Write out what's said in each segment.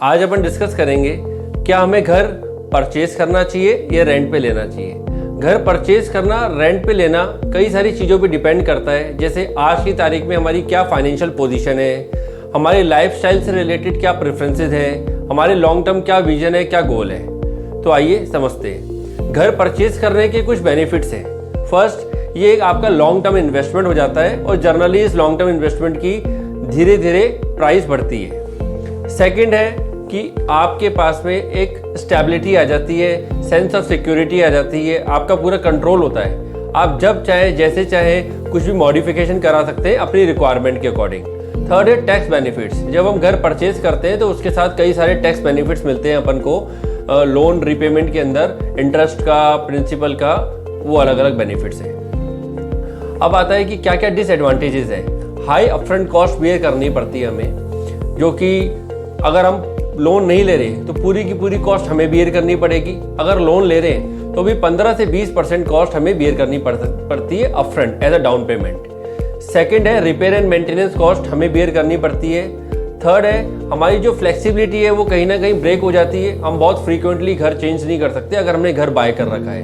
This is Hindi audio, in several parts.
आज अपन डिस्कस करेंगे क्या हमें घर परचेज करना चाहिए या रेंट पे लेना चाहिए। घर परचेज करना, रेंट पे लेना कई सारी चीज़ों पे डिपेंड करता है, जैसे आज की तारीख में हमारी क्या फाइनेंशियल पोजीशन है, हमारी लाइफस्टाइल से रिलेटेड क्या प्रेफरेंसेस हैं, हमारे लॉन्ग टर्म क्या विजन है, क्या गोल है। तो आइए समझते हैं। घर परचेज करने के कुछ बेनिफिट्स हैं। फर्स्ट, ये एक आपका लॉन्ग टर्म इन्वेस्टमेंट हो जाता है और जनरली इस लॉन्ग टर्म इन्वेस्टमेंट की धीरे धीरे प्राइस बढ़ती है। सेकंड है कि आपके पास में एक स्टेबिलिटी आ जाती है, सेंस ऑफ सिक्योरिटी आ जाती है, आपका पूरा कंट्रोल होता है। आप जब चाहे जैसे चाहे कुछ भी मॉडिफिकेशन करा सकते हैं अपनी रिक्वायरमेंट के अकॉर्डिंग। थर्ड है टैक्स बेनिफिट्स। जब हम घर परचेज करते हैं तो उसके साथ कई सारे टैक्स बेनिफिट्स मिलते हैं अपन को। लोन रिपेमेंट के अंदर इंटरेस्ट का, प्रिंसिपल का, वो अलग अलग बेनिफिट्स हैं। अब आता है कि क्या क्या डिसएडवांटेजेस है। हाई अपफ्रंट कॉस्ट बेयर करनी पड़ती है हमें, जो कि अगर हम लोन नहीं ले रहे तो पूरी की पूरी कॉस्ट हमें बेयर करनी पड़ेगी। अगर लोन ले रहे हैं तो भी 15 से 20% कॉस्ट हमें बेयर करनी पड़ती है upfront as a down payment. Second है रिपेयर एंड मेंटेनेंस कॉस्ट हमें बेयर करनी पड़ती है। थर्ड है हमारी जो फ्लेक्सिबिलिटी है वो कहीं ना कहीं ब्रेक हो जाती है। हम बहुत फ्रीक्वेंटली घर चेंज नहीं कर सकते अगर हमने घर बाय कर रखा है।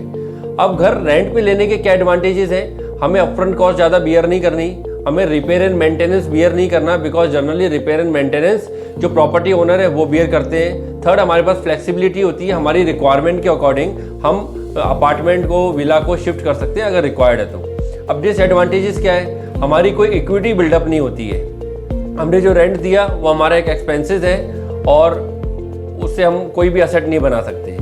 अब घर रेंट पे लेने के क्या एडवांटेजेस हैं। हमें अपफ्रंट कॉस्ट ज़्यादा बियर नहीं करनी, हमें रिपेयर एंड मेंटेनेंस बियर नहीं करना, because generally repair and maintenance जो प्रॉपर्टी ओनर है वो बियर करते हैं। थर्ड, हमारे पास फ्लेक्सिबिलिटी होती है, हमारी रिक्वायरमेंट के अकॉर्डिंग हम अपार्टमेंट को, विला को शिफ्ट कर सकते हैं अगर रिक्वायर्ड है तो। अब डिसएडवांटेजेस क्या है, हमारी कोई इक्विटी बिल्डअप नहीं होती है। हमने जो रेंट दिया वो हमारा एक एक्सपेंसेस है और उससे हम कोई भी असेट नहीं बना सकते।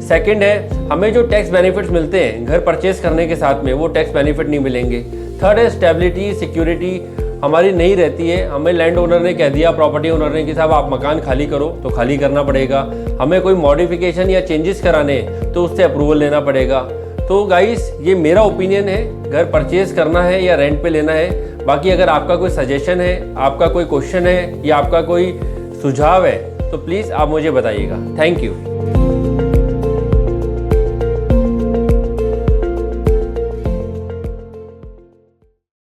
सेकंड है हमें जो टैक्स बेनिफिट्स मिलते हैं घर परचेज करने के साथ में, वो टैक्स बेनिफिट नहीं मिलेंगे। थर्ड है स्टेबिलिटी, सिक्योरिटी हमारी नहीं रहती है। हमें लैंड ओनर ने कह दिया, प्रॉपर्टी ओनर ने कि साहब आप मकान खाली करो, तो खाली करना पड़ेगा। हमें कोई मॉडिफिकेशन या चेंजेस कराने तो उससे अप्रूवल लेना पड़ेगा। तो गाइस, ये मेरा ओपिनियन है, घर परचेज करना है या रेंट पे लेना है। बाकी अगर आपका कोई सजेशन है, आपका कोई क्वेश्चन है या आपका कोई सुझाव है तो प्लीज़ आप मुझे बताइएगा। Thank you.